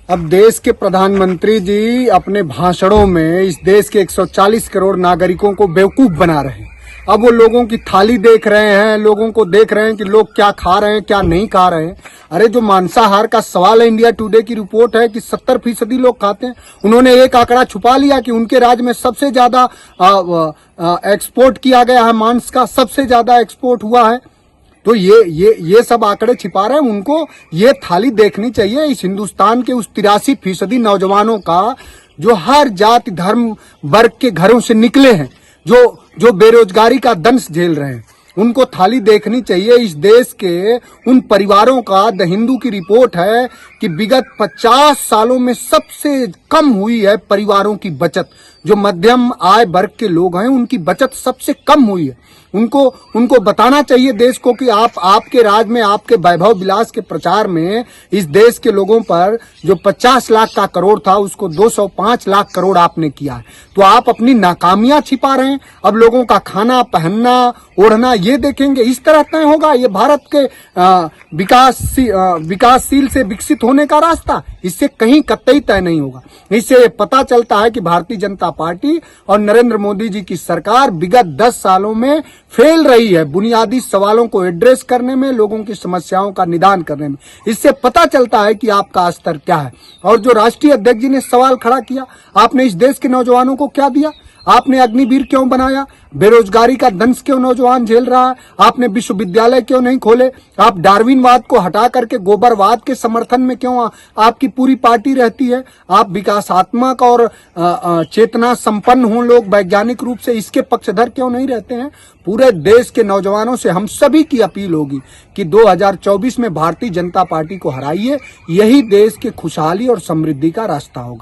अब देश के प्रधानमंत्री जी अपने भाषणों में इस देश के 140 करोड़ नागरिकों को बेवकूफ बना रहे हैं। अब वो लोगों की थाली देख रहे हैं, लोगों को देख रहे हैं कि लोग क्या खा रहे हैं, क्या नहीं खा रहे हैं। अरे जो मांसाहार का सवाल है, इंडिया टुडे की रिपोर्ट है कि 70% लोग खाते हैं। उन्होंने एक आंकड़ा छुपा लिया कि उनके राज्य में सबसे ज्यादा एक्सपोर्ट किया गया है, मांस का सबसे ज्यादा एक्सपोर्ट हुआ है। तो ये सब आंकड़े छिपा रहे हैं। उनको ये थाली देखनी चाहिए इस हिंदुस्तान के उस 83% नौजवानों का जो हर जाति धर्म वर्ग के घरों से निकले हैं, जो बेरोजगारी का दंश झेल रहे हैं। उनको थाली देखनी चाहिए इस देश के उन परिवारों का। द हिंदू की रिपोर्ट है कि विगत 50 सालों में सबसे कम हुई है परिवारों की बचत। जो मध्यम आय वर्ग के लोग हैं उनकी बचत सबसे कम हुई है। उनको बताना चाहिए देश को कि आपके राज में, आपके वैभव विलास के प्रचार में इस देश के लोगों पर जो 50 लाख का करोड़ था उसको 205 लाख करोड़ आपने किया है। तो आप अपनी नाकामियां छिपा रहे हैं। अब लोगों का खाना पहनना ओढ़ना ये देखेंगे, इस तरह तय होगा ये भारत के विकासशील से विकसित होने का रास्ता? इससे कहीं कतई तय नहीं होगा। इससे पता चलता है कि भारतीय जनता पार्टी और नरेंद्र मोदी जी की सरकार विगत 10 सालों में फेल रही है बुनियादी सवालों को एड्रेस करने में, लोगों की समस्याओं का निदान करने में। इससे पता चलता है कि आपका स्तर क्या है। और जो राष्ट्रीय अध्यक्ष जी ने सवाल खड़ा किया, आपने इस देश के नौजवानों को क्या दिया? आपने अग्निवीर क्यों बनाया? बेरोजगारी का दंश क्यों नौजवान झेल रहा है? आपने विश्वविद्यालय क्यों नहीं खोले? आप डार्विनवाद को हटा करके गोबरवाद के समर्थन में क्यों आपकी पूरी पार्टी रहती है? आप विकासात्मक और चेतना संपन्न हो लोग वैज्ञानिक रूप से, इसके पक्षधर क्यों नहीं रहते हैं? पूरे देश के नौजवानों से हम सभी की अपील होगी कि 2024 में भारतीय जनता पार्टी को हराइए। यही देश के खुशहाली और समृद्धि का रास्ता होगा।